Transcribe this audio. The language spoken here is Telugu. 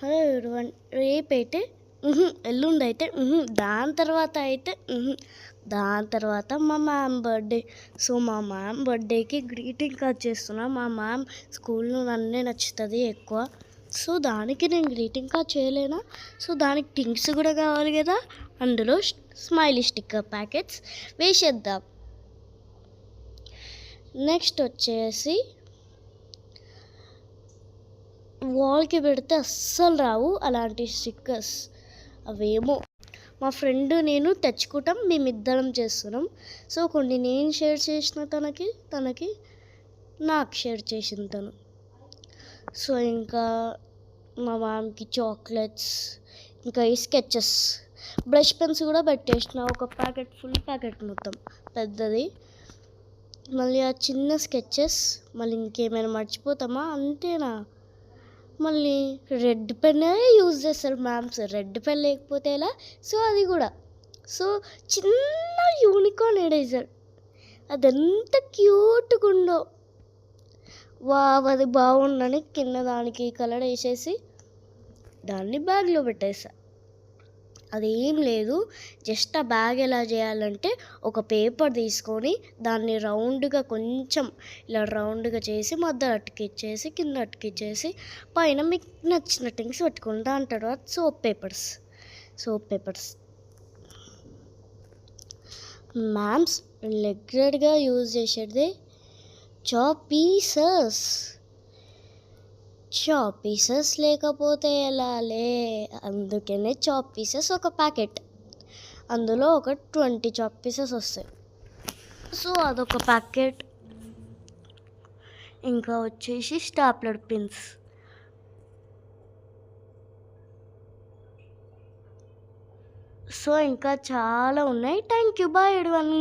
హలో ఎవ్రీవన్, రేపైతే ఎల్లుండి అయితే దాని తర్వాత మా మ్యామ్ బర్త్డే. సో మా మ్యామ్ బర్త్డేకి గ్రీటింగ్ కార్డ్ చేస్తున్నా. మా మ్యామ్ స్కూల్లో నన్నే నచ్చుతుంది ఎక్కువ. సో దానికి నేను గ్రీటింగ్ కార్డ్ చేయలేనా? సో దానికి థింగ్స్ కూడా కావాలి కదా. అందులో స్మైలీ స్టిక్కర్ ప్యాకెట్స్ వేసేద్దాం. నెక్స్ట్ వచ్చేసి వాల్కి పెడితే అస్సలు రావు అలాంటి స్టిక్కర్స్. అవేమో మా ఫ్రెండ్ నేను తెచ్చుకుంటాం, మేమిద్దరం చేస్తున్నాం. సో కొన్ని నేను షేర్ చేసిన తనకి నాకు షేర్ చేసిన తను. సో ఇంకా మా మ్యామ్కి చాక్లెట్స్, ఇంకా ఈ స్కెచెస్, బ్రష్ పెన్స్ కూడా పెట్టేసిన. ఒక ప్యాకెట్, ఫుల్ ప్యాకెట్ మొత్తం పెద్దది. మళ్ళీ ఆ చిన్న స్కెచెస్, మళ్ళీ ఇంకేమైనా మర్చిపోతామా? అంతేనా? మళ్ళీ రెడ్ పెన్నే యూజ్ చేస్తారు మ్యామ్స్. రెడ్ పెన్ లేకపోతే ఎలా? సో అది కూడా. సో చిన్న యూనికార్న్ ఎరేజర్, అదెంత క్యూట్గా ఉందో. అది బాగుందని కింద దానికి కలర్ వేసేసి దాన్ని బ్యాగ్లో పెట్టేసా. అదేం లేదు, జస్ట్ ఆ బ్యాగ్ ఎలా చేయాలంటే ఒక పేపర్ తీసుకొని దాన్ని రౌండ్గా కొంచెం ఇలా రౌండ్గా చేసి మధ్య అతికిచ్చేసి కింద అతికిచ్చేసి పైన మీకు నచ్చిన థింగ్స్ పెట్టుకోండి. దాని తర్వాత సోప్ పేపర్స్ మ్యామ్స్ రెగ్యులర్గా యూజ్ చేసేది చాప్ పీసెస్ లేకపోతే ఎలాలే. అందుకనే చాప్ పీసెస్ ఒక ప్యాకెట్, అందులో ఒక 20 చాప్ పీసెస్ వస్తాయి. సో అదొక ప్యాకెట్. ఇంకా వచ్చేసి స్టాప్లర్ పిన్స్. సో ఇంకా చాలా ఉన్నాయి. Thank you, bye everyone.